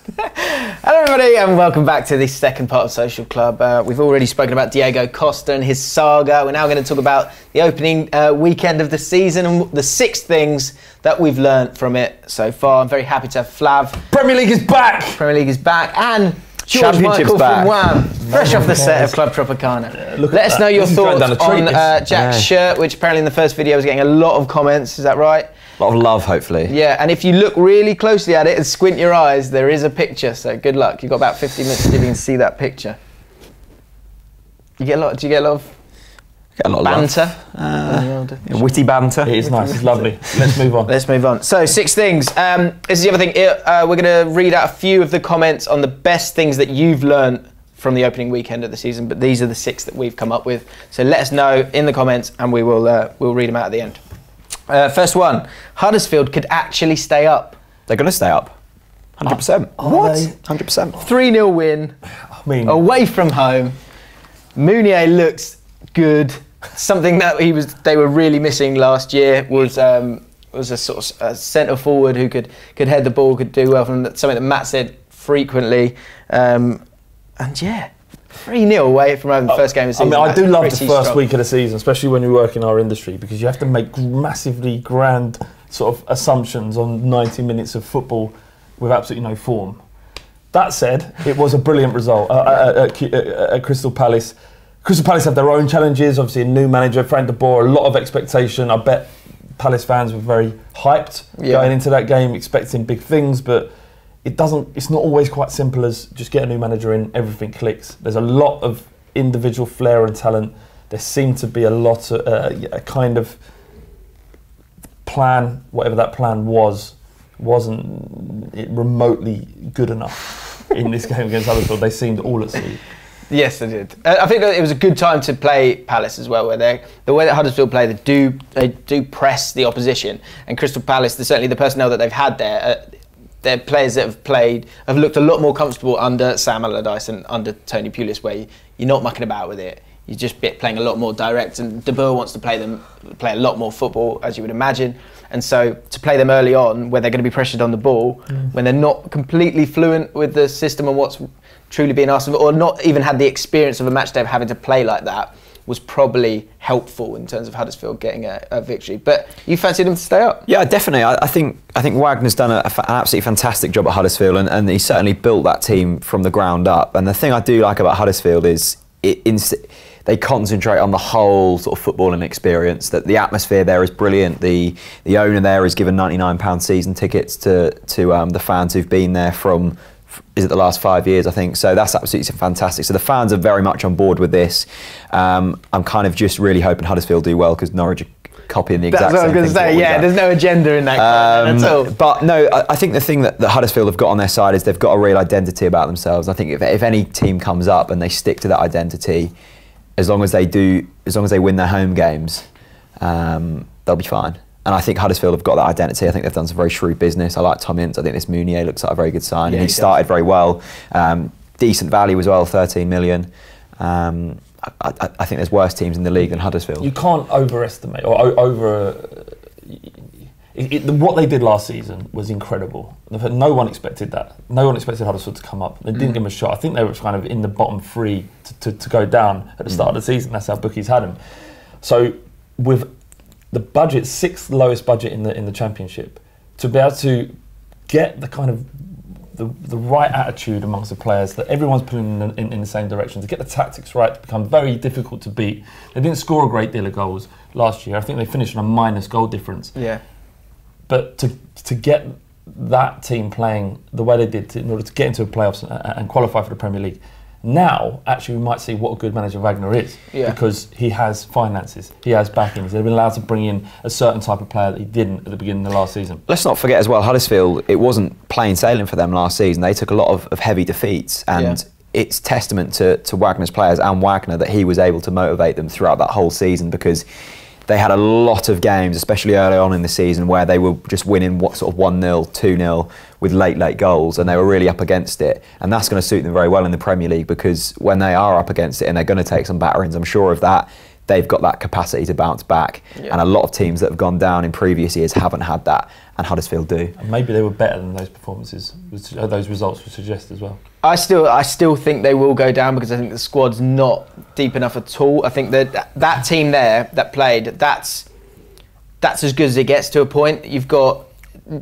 Hello everybody and welcome back to the second part of Social Club. We've already spoken about Diego Costa and his saga. We're now going to talk about the opening weekend of the season and the 6 things that we've learnt from it so far. I'm very happy to have Flav. Premier League is back! Premier League is back, and George Michael from Wham, fresh off the set of Club Tropicana. Let us know your thoughts on Jack's shirt, which apparently in the first video was getting a lot of comments, is that right? A lot of love, hopefully. Yeah, and if you look really closely at it and squint your eyes, there is a picture, so good luck. You've got about 50 minutes to see if you can see that picture. Do you get a lot of banter? Witty banter. It is nice, it's lovely. Let's move on. Let's move on. So, 6 things. This is the other thing. We're going to read out a few of the comments on the best things that you've learned from the opening weekend of the season, but these are the 6 that we've come up with. So let us know in the comments and we will we'll read them out at the end. First one, Huddersfield could actually stay up. They're going to stay up. 100%. What? 100%. 3-0 win, away from home. Mounier looks good. Something that they were really missing last year was a sort of centre forward who could head the ball, could do well from something that Matt said frequently. And yeah, 3-0 away from home the first game of the season. I mean, I do love the first week of the season, especially when you work in our industry, because you have to make massively grand sort of assumptions on 90 minutes of football with absolutely no form. That said, it was a brilliant result at Crystal Palace. Crystal Palace have their own challenges, obviously a new manager, Frank de Boer, a lot of expectation. I bet Palace fans were very hyped going into that game, expecting big things, but it's not always quite simple as just get a new manager in, everything clicks. There's a lot of individual flair and talent. There seemed to be a lot of a kind of plan, whatever that plan wasn't remotely good enough in this game against Huddersfield. They seemed all at sea. Yes, they did. I think that it was a good time to play Palace as well, where the way that Huddersfield play, they do press the opposition, and Crystal Palace, certainly the personnel that they've had there. Their players that have looked a lot more comfortable under Sam Allardyce and under Tony Pulis, where you're not mucking about with it. You're just playing a lot more direct, and De Boer wants to play a lot more football, as you would imagine. And so to play them early on, where they're going to be pressured on the ball, when they're not completely fluent with the system and what's truly being asked of, or not even had the experience of a match day of having to play like that, was probably helpful in terms of Huddersfield getting a victory. But you fancy them to stay up? Yeah, definitely. I think Wagner's done an absolutely fantastic job at Huddersfield, and he certainly built that team from the ground up. And the thing I do like about Huddersfield is they concentrate on the whole sort of footballing experience. That the atmosphere there is brilliant. The owner there has given £99 season tickets to the fans who've been there from, is it the last 5 years, I think. So that's absolutely fantastic. So the fans are very much on board with this. I'm kind of just really hoping Huddersfield do well, because Norwich are copying the exact same thing. That's what I was going to say, yeah, there's no agenda in that at all. But no, I think the thing that Huddersfield have got on their side is they've got a real identity about themselves. I think if any team comes up and they stick to that identity, as long as they win their home games, they'll be fine. And I think Huddersfield have got that identity. I think they've done some very shrewd business. I like Tom Ince. I think this Mounier looks like a very good sign. Yeah, and he started very well. Decent value as well, 13 million. I think there's worse teams in the league than Huddersfield. You can't overestimate or what they did last season was incredible. No one expected that. No one expected Huddersfield to come up. They didn't give them a shot. I think they were kind of in the bottom 3 to go down at the start of the season. That's how bookies had them. So with the budget, 6th lowest budget in the Championship, to be able to get the kind of the right attitude amongst the players, that everyone's pulling in the same direction, to get the tactics right, to become very difficult to beat. They didn't score a great deal of goals last year. I think they finished on a minus goal difference. Yeah. But to get that team playing the way they did in order to get into the playoffs and qualify for the Premier League, now actually we might see what a good manager Wagner is, because he has finances, he has backings. They've been allowed to bring in a certain type of player that he didn't at the beginning of the last season. Let's not forget as well, Huddersfield, it wasn't plain sailing for them last season. They took a lot of heavy defeats, and it's testament to Wagner's players and Wagner that he was able to motivate them throughout that whole season, because they had a lot of games, especially early on in the season, where they were just winning sort of 1-0, 2-0 with late goals, and they were really up against it. And that's going to suit them very well in the Premier League, because when they are up against it and they're going to take some batterings, I'm sure of that, they've got that capacity to bounce back. And a lot of teams that have gone down in previous years haven't had that, and Huddersfield do. And maybe they were better than those performances, those results would suggest as well. I still think they will go down because I think the squad's not deep enough at all. I think that team there that played, that's as good as it gets to a point.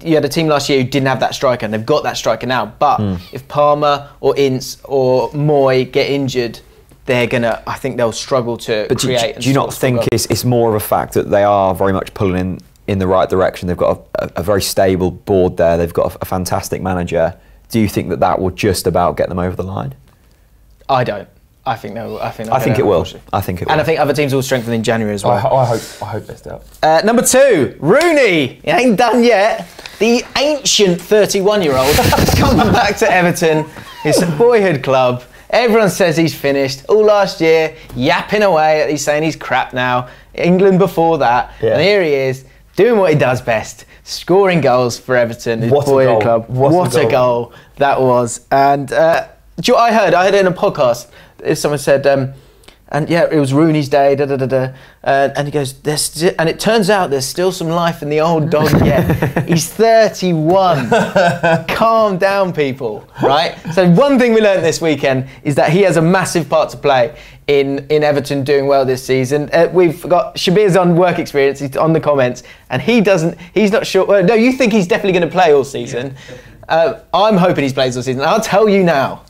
You had a team last year who didn't have that striker, and they've got that striker now. But if Palmer or Ince or Moy get injured, I think they'll struggle to create. Do you not think it's more of a fact that they are very much pulling in the right direction? They've got a very stable board there. They've got a fantastic manager. Do you think that will just about get them over the line? I don't. I think it will. I think it will. And I think other teams will strengthen in January as well. I hope they stay up. Number 2, Rooney. He ain't done yet. The ancient 31-year-old is coming back to Everton. It's a boyhood club. Everyone says he's finished. All last year, yapping away. He's saying he's crap now. England before that. Yeah. And here he is, doing what he does best. Scoring goals for Everton. His boyhood club. What a goal that was. And do you know what I heard? I heard it in a podcast. Someone said, and yeah, it was Rooney's day, and he goes, and it turns out there's still some life in the old dog yet. He's 31. Calm down, people, right? So one thing we learned this weekend is that he has a massive part to play in Everton doing well this season. We've got Shabir's on work experience, he's on the comments, and he's not sure. Well, no, you think he's definitely going to play all season. I'm hoping he plays all season. I'll tell you now,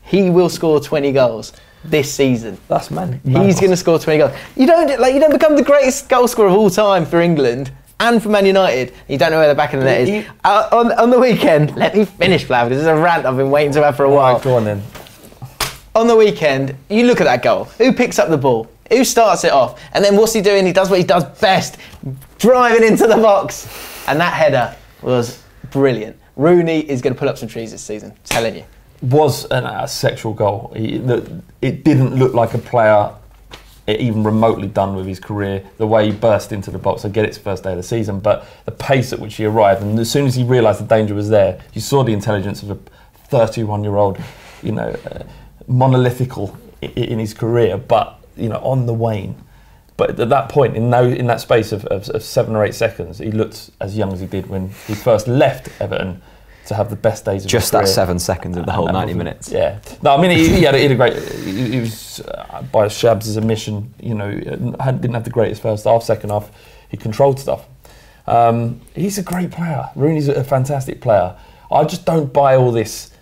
he will score 20 goals this season. That's man. He's going to score 20 goals. You don't become the greatest goal scorer of all time for England and for Man United. You don't know where the back of the net is. On the weekend, let me finish, Flav, because this is a rant I've been waiting to have for a while. Right, go on then. On the weekend, you look at that goal. Who picks up the ball? Who starts it off? And then what's he doing? He does what he does best, driving into the box. And that header was brilliant. Rooney is going to pull up some trees this season, I'm telling you. Was a sexual goal. It didn't look like a player even remotely done with his career. The way he burst into the box, I get it's first day of the season, but the pace at which he arrived, and as soon as he realised the danger was there, you saw the intelligence of a 31-year-old, monolithical in his career, but on the wane. But at that point, in that space of 7 or 8 seconds, he looked as young as he did when he first left Everton. To have the best days of just his career. That 7 seconds of the whole 90 minutes. Yeah. No, I mean he had a great. He was by Shabs' admission, didn't have the greatest first half. Second half, he controlled stuff. He's a great player. Rooney's a fantastic player. I just don't buy all this.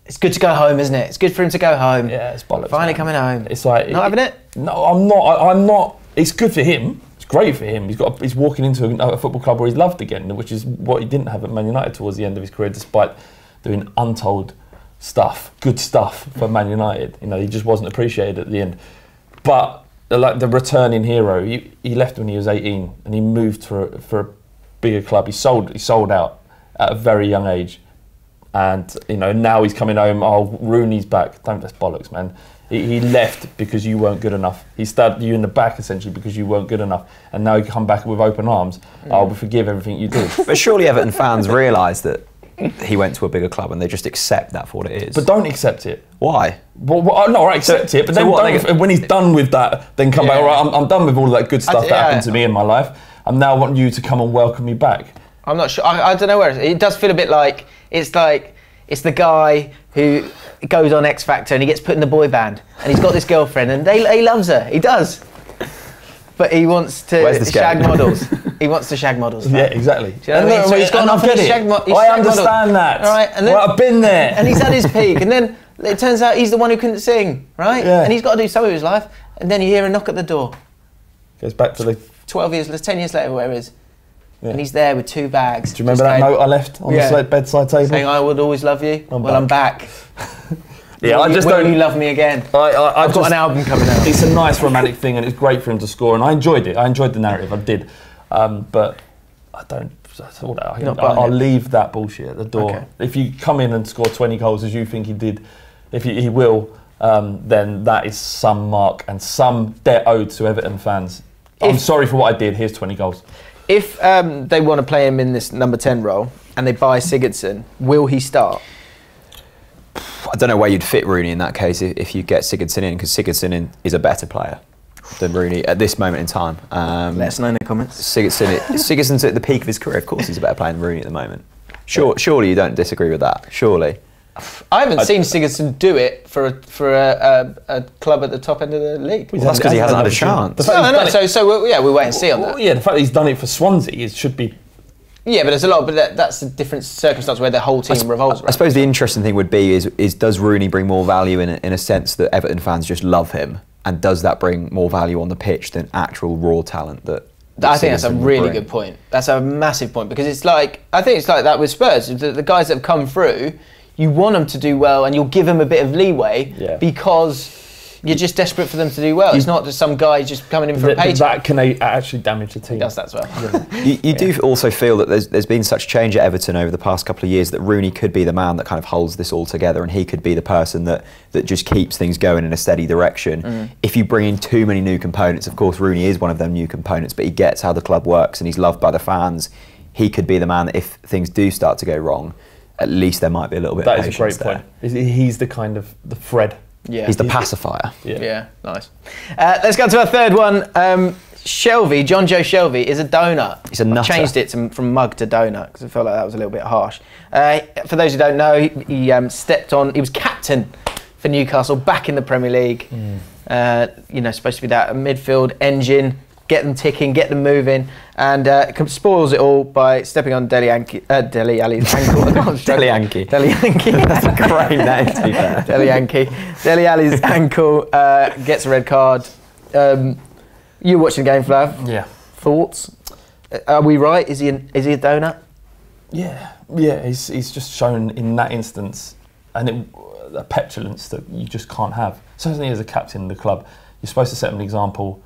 It's good to go home, isn't it? It's good for him to go home. Yeah, it's bollocks. Finally coming home. It's like not having it. No, I'm not. I'm not. It's good for him. Great for him. He's walking into a football club where he's loved again, which is what he didn't have at Man United towards the end of his career, despite doing untold stuff, good stuff for Man United. He just wasn't appreciated at the end. But like the returning hero, he left when he was 18 and he moved for a bigger club. He sold out at a very young age, and now he's coming home. Oh, Rooney's back. That's bollocks, man. He left because you weren't good enough. He stabbed you in the back essentially because you weren't good enough, and now you come back with open arms. I will forgive everything you did. But surely Everton fans realise that he went to a bigger club and they just accept that for what it is. But don't accept it. Why? Well, no, right, accept it. But then when he's done with that, then come back. All right, I'm done with all of that good stuff that happened to me in my life. I now want you to come and welcome me back. I'm not sure. I don't know where it does feel a bit like it's the guy who goes on X Factor and he gets put in the boy band and he's got this girlfriend and he loves her. He does. But he wants to shag models. He wants to shag models. Yeah, exactly. Do you know what I mean? So he's got enough I understand that. All right, and then, I've been there. And he's at his peak. And then it turns out he's the one who couldn't sing, right? Yeah. And he's got to do some of his life. And then you hear a knock at the door. Goes back to the 10 years later, whatever it is. Yeah. And he's there with 2 bags. Do you remember that note I left on the bedside table? Saying, I would always love you. I'm back. Yeah, I just don't. Will you love me again? I've got an album coming out. It's a nice romantic thing, and it's great for him to score, and I enjoyed it. I enjoyed the narrative. I did, but I don't. I'll leave that bullshit at the door. Okay. If you come in and score 20 goals as you think he did, if he will, then that is some mark and some debt owed to Everton fans. I'm sorry for what I did. Here's 20 goals. If they want to play him in this number 10 role and they buy Sigurdsson, will he start? I don't know where you'd fit Rooney in that case if you get Sigurdsson in, because Sigurdsson is a better player. than Rooney at this moment in time. Let us know in the comments. Sigurdsson's at the peak of his career. Of course, he's a better player than Rooney at the moment. Surely you don't disagree with that. Surely. I haven't seen Sigurdsson do it for a club at the top end of the league. Well, that's because he hasn't had a chance. No. So we wait and see on that. Yeah, the fact that he's done it for Swansea, it should be. Yeah, but there's a lot. But that's a different circumstance where the whole team revolves around. I suppose the interesting thing would be is does Rooney bring more value in a sense that Everton fans just love him, and does that bring more value on the pitch than actual raw talent that? I think that's a really good point. That's a massive point because I think it's like that with Spurs. The guys that have come through, you want them to do well and you'll give them a bit of leeway because you're just desperate for them to do well. It's not just some guy just coming in for a paycheck. That can actually damage the team. It does that as well. You do also feel that there's been such change at Everton over the past couple of years that Rooney could be the man that kind of holds this all together, and he could be the person that just keeps things going in a steady direction. If you bring in too many new components, of course Rooney is one of them new components, but he gets how the club works and he's loved by the fans. He could be the man that if things do start to go wrong, at least there might be a little bit of patience. That is a great point. He's the kind of the thread. Yeah. He's the pacifier. Yeah, nice. Let's go to our third one. Shelvey, John Joe Shelvey, is a donut. He's a nutter. I changed it from mug to donut because I felt like that was a little bit harsh. For those who don't know, he stepped on. He was captain for Newcastle back in the Premier League. Supposed to be that midfield engine, get them ticking, get them moving, and spoils it all by stepping on Dele Alli's ankle. Dele Alli. That's a great name, to be fair. Dele Alli's ankle, gets a red card. You're watching the game, Flav. Yeah. Thoughts? Are we right? Is he a donut? Yeah. He's just shown in that instance, and a petulance that you just can't have. Certainly, as a captain of the club, you're supposed to set an example.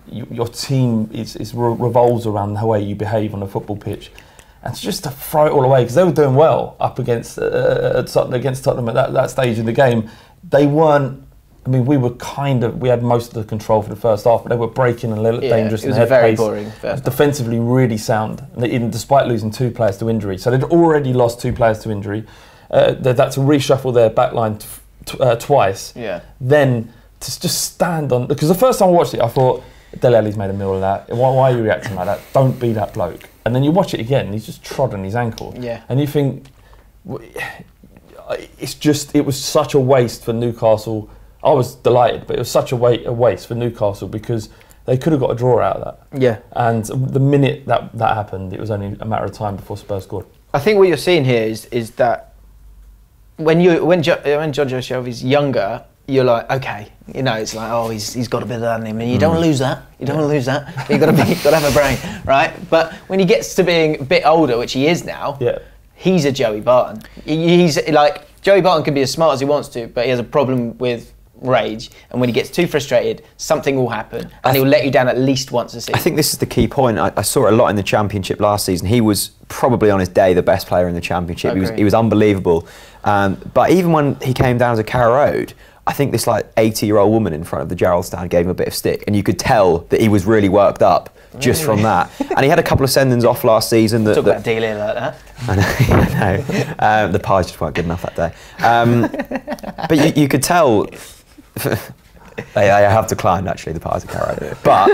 Your team revolves around the way you behave on a football pitch, and just to throw it all away because they were doing well up against Tottenham at that stage in the game. They weren't. I mean, we had most of the control for the first half, but they were breaking and a little dangerous. It was a very boring first. Defensively, really sound, even despite losing 2 players to injury. So they'd already lost 2 players to injury. They'd had to reshuffle their backline twice. Yeah. Then to just stand on, because the first time I watched it, I thought, Dele Alli's made a meal of that. Why are you reacting like that? Don't be that bloke. And then you watch it again, and he's just trodden his ankle. Yeah. And you think, it was such a waste for Newcastle. I was delighted, but it was such a waste for Newcastle because they could have got a draw out of that. Yeah. And the minute that happened, it was only a matter of time before Spurs scored. I think what you're seeing here is that when John Joe Shelvey's younger, you're like, okay, it's like, oh, he's got a bit of that in him, and you don't want to lose that. You don't want to lose that. You've got to have a brain, right? But when he gets to being a bit older, which he is now, he's a Joey Barton. He's like, Joey Barton can be as smart as he wants to, but he has a problem with rage, and when he gets too frustrated, something will happen, and he'll let you down at least once a season. I think this is the key point. I saw it a lot in the Championship last season. He was probably on his day the best player in the Championship. He was unbelievable. But even when he came down to Carrow Road, I think this 80-year-old woman in front of the Gerald stand gave him a bit of stick, and you could tell that he was really worked up just from that. And he had a couple of sendings off last season. Talk about dealing like that. I know. The pies just weren't good enough that day. But you could tell. They have declined, actually, the pies at Carrow Road. But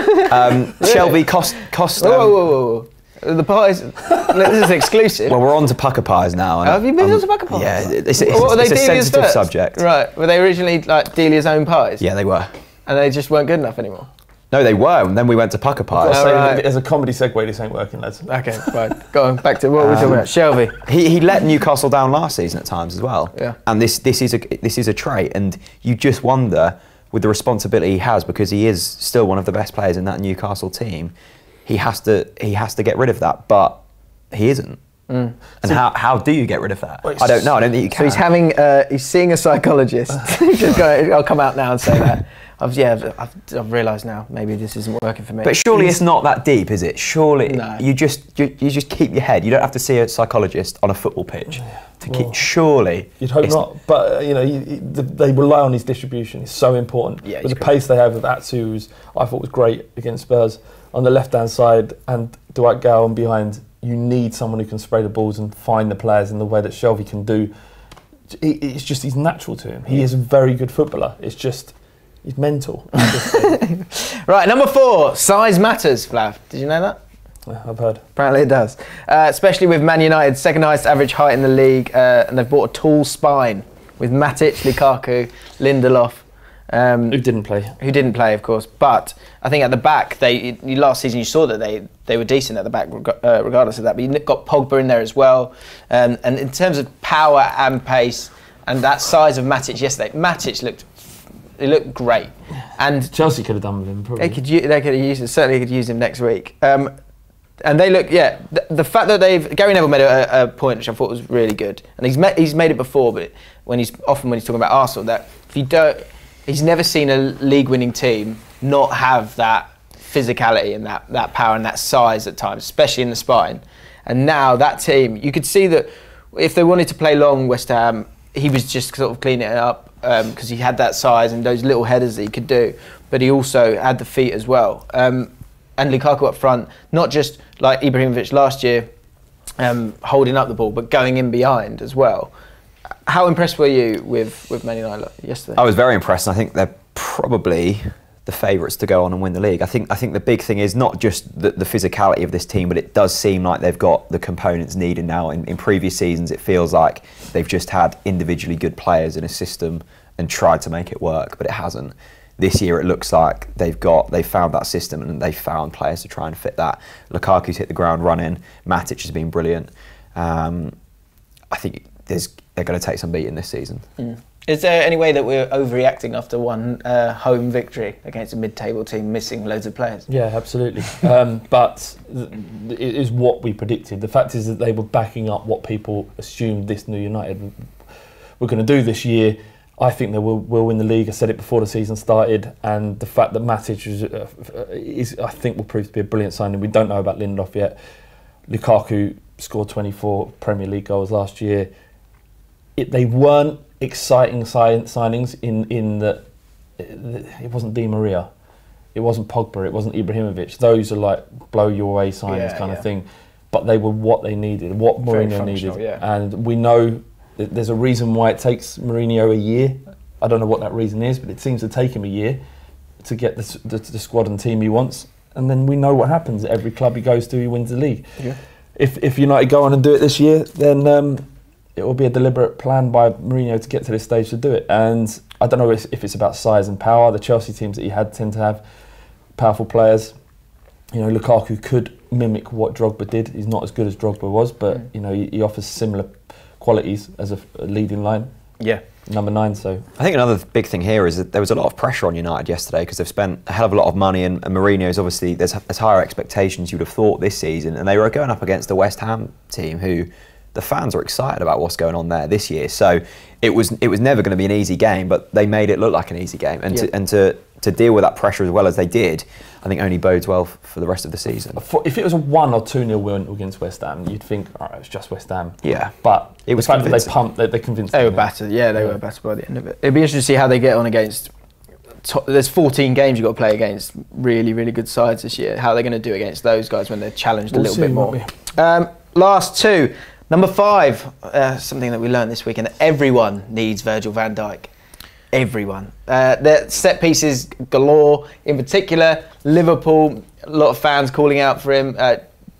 Shelvey cost. Whoa. The pies. This is exclusive. Well, we're on to pucker pies now. Have you moved on to pucker pies? Yeah, it's a sensitive subject. Right. Were they originally like Delia's own pies? Yeah, they were. And they just weren't good enough anymore? No, they were, and then we went to pucker pies. As a comedy segue, this ain't working, lads. Okay, right. Go on, back to what we're talking about. Shelvey. He let Newcastle down last season at times as well. Yeah. And this is a trait, and you just wonder, with the responsibility he has, because he is still one of the best players in that Newcastle team, he has to get rid of that, but he isn't. And so how do you get rid of that? I don't know. I don't think you can. So he's seeing a psychologist. I'll come out now and say that. I've realised now maybe this isn't working for me. But surely it's not that deep, is it? Surely no. you just keep your head. You don't have to see a psychologist on a football pitch to keep. Surely you'd hope not. But they rely on his distribution. It's so important. Yeah, with the pace they have with Atsu, who I thought was great against Spurs on the left hand side, and Dwight Gale on behind. You need someone who can spray the balls and find the players in the way that Shelvey can do. It's just he's natural to him. He is a very good footballer. It's just He's mental. Right, number 4, size matters, Flav. Did you know that? I've heard. Apparently it does. Especially with Man United's second highest average height in the league, and they've bought a tall spine with Matic, Lukaku, Lindelof. Who didn't play? Who didn't play, of course. But I think at the back, last season you saw that they were decent at the back, regardless of that. But you got Pogba in there as well. And in terms of power and pace, and that size of Matic yesterday, Matic looked great. And Chelsea could have done with him, probably. They could have used him. Certainly could use him next week. And they look, the fact that Gary Neville made a point which I thought was really good, and he's made it before, but when he's talking about Arsenal, that he's never seen a league-winning team not have that physicality and that power and that size at times, especially in the spine. And now that team, you could see that if they wanted to play long, West Ham, he was just sort of cleaning it up because he had that size and those little headers that he could do, but he also had the feet as well. And Lukaku up front, not just like Ibrahimovic last year, holding up the ball, but going in behind as well. How impressed were you with Man United yesterday? I was very impressed, and I think they're probably the favourites to go on and win the league. I think the big thing is not just the physicality of this team, but it does seem like they've got the components needed now. In previous seasons, it feels like they've just had individually good players in a system and tried to make it work, but it hasn't. This year it looks like they've found that system and they've found players to try and fit that. Lukaku's hit the ground running. Matic has been brilliant. I think they're going to take some beating this season. Is there any way that we're overreacting after one home victory against a mid-table team missing loads of players? Yeah, absolutely. But it is what we predicted. The fact is that they were backing up what people assumed this new United were going to do this year. I think they will win the league. I said it before the season started, and the fact that Matic is I think will prove to be a brilliant signing. We don't know about Lindelof yet. Lukaku scored 24 Premier League goals last year. They weren't exciting signings in that it wasn't Di Maria, it wasn't Pogba, it wasn't Ibrahimovic. Those are like blow your way signings kind of thing. But they were what they needed, what Mourinho needed, and we know. There's a reason why it takes Mourinho a year. I don't know what that reason is, but it seems to take him a year to get the squad and team he wants. And then we know what happens. Every club he goes to, he wins the league. Yeah. If United go on and do it this year, then it will be a deliberate plan by Mourinho to get to this stage to do it. And I don't know if it's about size and power. The Chelsea teams that he had tend to have powerful players. You know, Lukaku could mimic what Drogba did. He's not as good as Drogba was, but you know, he offers similar qualities as a leading line. Yeah. Number 9, so. I think another big thing here is that there was a lot of pressure on United yesterday because they've spent a hell of a lot of money and Mourinho's obviously, there's higher expectations you would have thought this season, and they were going up against the West Ham team who the fans are excited about what's going on there this year. So it was never going to be an easy game, but they made it look like an easy game. And to deal with that pressure as well as they did, I think only bodes well for the rest of the season. If it was a 1 or 2-0 win against West Ham, you'd think, all right, it's just West Ham. Yeah. But it was the fact that they pumped, they convinced them. They were battered, they were battered by the end of it. It'd be interesting to see how they get on against... There's 14 games you've got to play against really, really good sides this year. How are they going to do against those guys when they're challenged a little bit more? Last 2. Number 5, something that we learned this week, and everyone needs Virgil van Dijk. Everyone. The set pieces galore. In particular, Liverpool, a lot of fans calling out for him.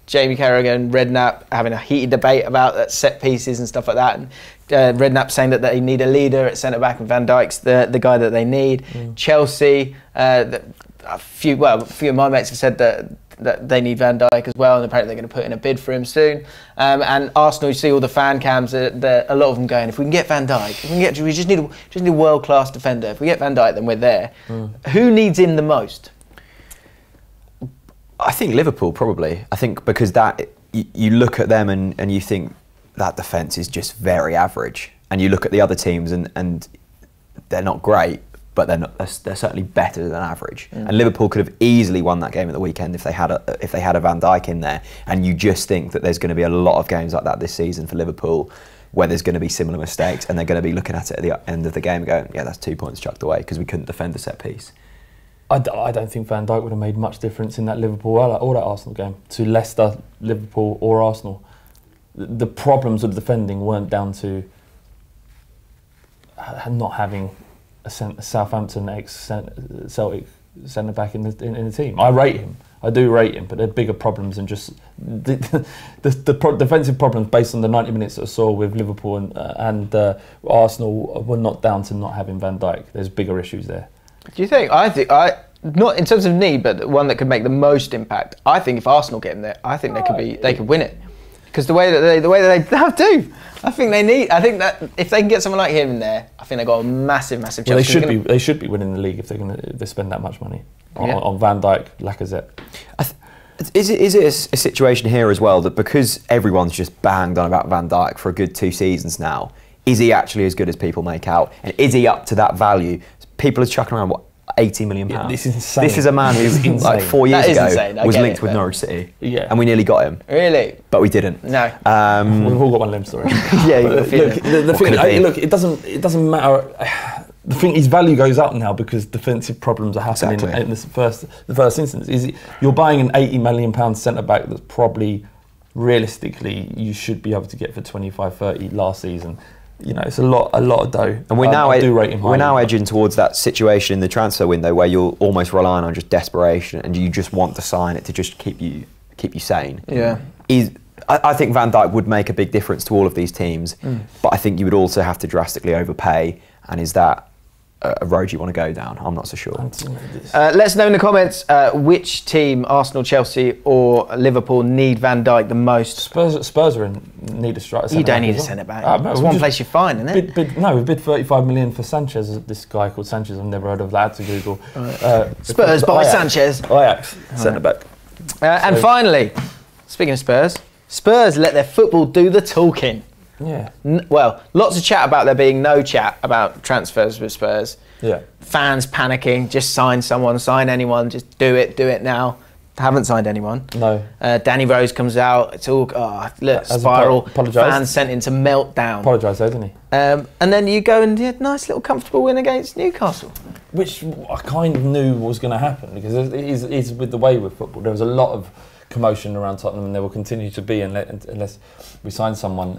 Jamie Carragher and Redknapp having a heated debate about set pieces and stuff like that. And Redknapp saying that they need a leader at centre back, and Van Dijk's the guy that they need. Chelsea, a few of my mates have said that they need Van Dijk as well, and apparently they're going to put in a bid for him soon. And Arsenal, you see all the fan cams, a lot of them going, if we can get Van Dijk, we just need a world-class defender. If we get Van Dijk, then we're there. Who needs him the most? I think Liverpool, probably. I think because you look at them and you think that defence is just very average. And you look at the other teams and they're not great, but they're certainly better than average. And Liverpool could have easily won that game at the weekend if they had a Van Dijk in there. And you just think that there's going to be a lot of games like that this season for Liverpool where there's going to be similar mistakes, and they're going to be looking at it at the end of the game and going, yeah, that's 2 points chucked away because we couldn't defend a set piece. I don't think Van Dijk would have made much difference in that Liverpool or that Arsenal game to Leicester, Liverpool or Arsenal. The problems of defending weren't down to not having a Southampton ex-Celtic centre-back in the team. I rate him. I do rate him, but there are bigger problems than just the defensive problems based on the 90 minutes that I saw with Liverpool and Arsenal were not down to not having Van Dijk. There's bigger issues there. Do you think? I not in terms of need, but one that could make the most impact. I think if Arsenal get him there, I think they could win it. Because the way that they have to, I think that if they can get someone like him in there, I think they've got a massive chance. Well, they should be winning the league if they spend that much money on Van Dijk, Lacazette. Is it a situation here as well that because everyone's just banged on about Van Dijk for a good 2 seasons now, is he actually as good as people make out, and is he up to that value? People are chucking around £80 million. Yeah, this is insane. This is a man who, like 4 years ago, was linked with Norwich City. Yeah. And we nearly got him. Really? But we didn't. No. We've all got one of them stories. Yeah, look, it doesn't matter. The thing, his value goes up now because defensive problems are happening in the first instance. You're buying an £80 million centre-back that's probably, realistically, you should be able to get for 25-30 last season. You know, it's a lot of dough. And we're now we're edging towards that situation in the transfer window where you're almost relying on just desperation and you just want to sign it to just keep you sane. Yeah. I think Van Dijk would make a big difference to all of these teams, but I think you would also have to drastically overpay. And is that a road you want to go down? I'm not so sure. Let us know in the comments which team, Arsenal, Chelsea or Liverpool, need Van Dijk the most. Spurs are in need a striker. You don't need a centre-back. It's one place you're fine, isn't it? We bid 35 million for Sanchez. This guy called Sanchez, I've never heard of that, to Google. Spurs buy Sanchez. Ajax, centre-back. And finally, speaking of Spurs let their football do the talking. Yeah. Well, lots of chat about there being no chat about transfers with Spurs. Yeah. Fans panicking, just sign someone, sign anyone, just do it now. Haven't signed anyone. No. Danny Rose comes out, it's all, spiral. Fans sent into meltdown. Apologised though, didn't he? And then you go and you nice little comfortable win against Newcastle. Which I kind of knew was going to happen because it's with the way with football. There was a lot of commotion around Tottenham, and there will continue to be unless we sign someone.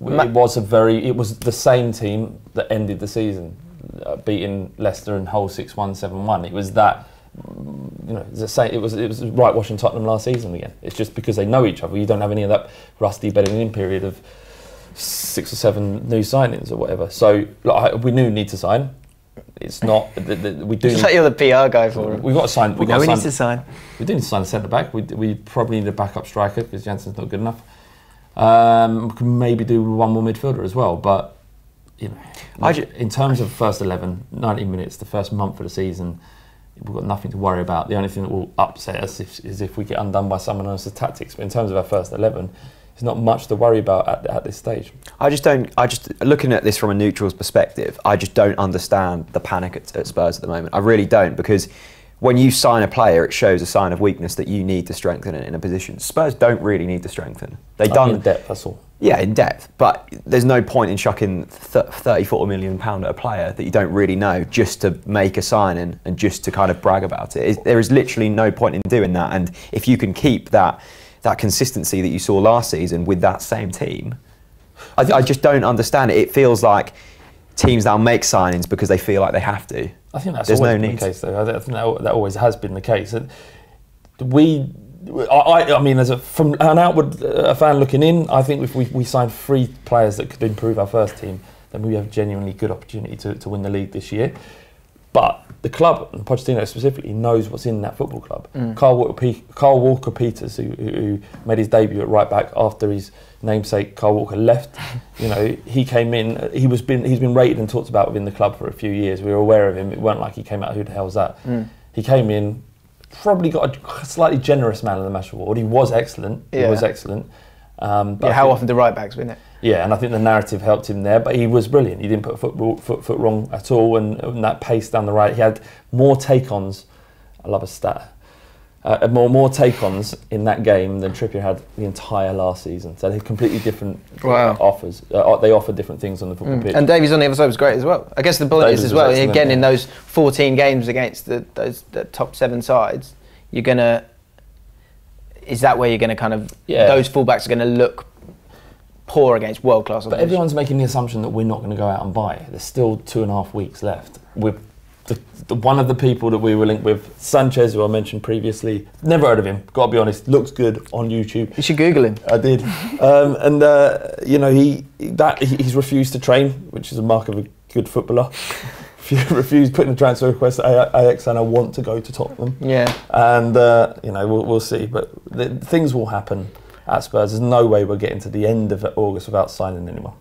It was the same team that ended the season, beating Leicester in Hull 6-1, 7-1. It was that, it was whitewashing Tottenham last season again. It's just because they know each other. You don't have any of that rusty bedding in period of 6 or 7 new signings or whatever. So we knew we need to sign. It's not. We do. It's like you're the PR guy for him. We've got to sign. We need to sign. We do need to sign a centre back. We probably need a backup striker because Jansen's not good enough. We can maybe do one more midfielder as well. But in terms of first 11, 90 minutes, the first month of the season, we've got nothing to worry about. The only thing that will upset us is if we get undone by someone else's tactics. But in terms of our first 11. There's not much to worry about at this stage. I just looking at this from a neutral's perspective, I just don't understand the panic at Spurs at the moment. I really don't, because when you sign a player, it shows a sign of weakness that you need to strengthen it in a position. Spurs don't really need to strengthen. In depth, that's all. Yeah, in depth, but there's no point in chucking £34 million at a player that you don't really know just to make a signing and just to kind of brag about it. There is literally no point in doing that, and if you can keep that consistency that you saw last season with that same team, I just don't understand it. It feels like teams now make signings because they feel like they have to. I think that's always been the case, though. I think that always has been the case. I mean, from an outward fan looking in, I think if we sign 3 players that could improve our first team, then we have genuinely good opportunity to win the league this year. But the club, and Pochettino specifically, knows what's in that football club. Carl Walker-Peters, who made his debut at right back after his namesake Carl Walker left, he came in. He's been rated and talked about within the club for a few years. We were aware of him. It weren't like he came out, who the hell's that? He came in, probably got a slightly generous man of the match award. He was excellent. Yeah. He was excellent. But how often do right backs win it? Yeah, and I think the narrative helped him there, but he was brilliant. He didn't put a foot wrong at all, and that pace down the right. He had more take-ons. I love a stat. More take-ons in that game than Trippier had the entire last season. So they're completely different offers. They offer different things on the football pitch. And Davies on the other side was great as well. I guess the point is as well, again, in those 14 games against the top 7 sides, is that where you're going to kind of, those fullbacks are going to look poor against world-class But opposition. everyone's making the assumption that we're not going to go out and buy. There's still 2.5 weeks left. We're one of the people that we were linked with, Sanchez, who I mentioned previously, never heard of him, got to be honest, looks good on YouTube. You should Google him. I did. You know, he's refused to train, which is a mark of a good footballer. Refused putting a transfer request at Ajax, and I want to go to Tottenham. Yeah. And, you know, we'll see. But things will happen at Spurs. There's no way we're getting to the end of August without signing anyone.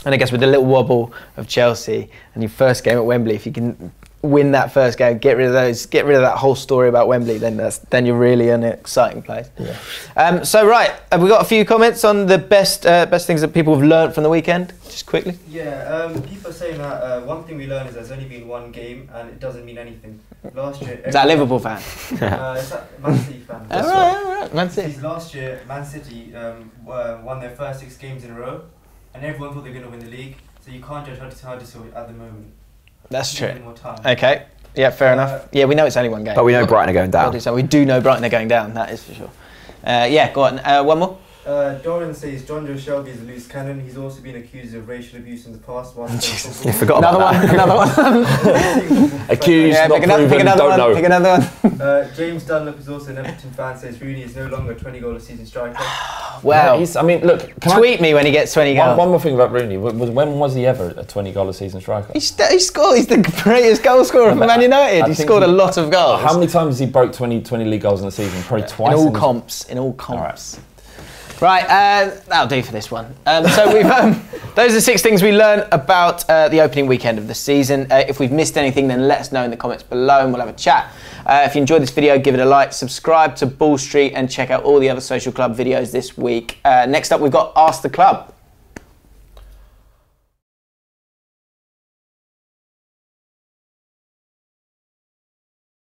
And I guess with the little wobble of Chelsea and your first game at Wembley, if you can win that first game, get rid of that whole story about Wembley, then you're really in an exciting place. Yeah. So right, have we got a few comments on the best things that people have learnt from the weekend? Just quickly. Yeah, people are saying that one thing we learned is there's only been one game and it doesn't mean anything. Last year, Is that a Liverpool fan? It's that Man City fan. All right, Man City. Last year, Man City won their first 6 games in a row, and everyone thought they were going to win the league. So you can't judge Huddersfield at the moment. That's true. More time. Okay. Yeah, fair enough. Yeah, we know it's only one game. But we know Brighton are going down. So we do know Brighton are going down, that is for sure. Yeah, go on. One more. Doran says John Joe Shelvey is a loose cannon. He's also been accused of racial abuse in the past. You forgot about that. Another one. Accused, Yeah, not proven, don't know. Pick another one. James Dunlop is also an Everton fan. Says Rooney is no longer a 20-goal a season striker. Well, I mean, look. tweet me when he gets 20 goals. One more thing about Rooney. When was he ever a 20-goal a season striker? He scored. He's the greatest goal scorer for Man United. He scored a lot of goals. How many times has he broke 20 league goals in the season? Probably twice. In all comps. Right, that'll do for this one. So we've those are 6 things we learned about the opening weekend of the season. If we've missed anything, then let us know in the comments below and we'll have a chat. If you enjoyed this video, give it a like, subscribe to Ball Street and check out all the other Social Club videos this week. Next up, we've got Ask the Club.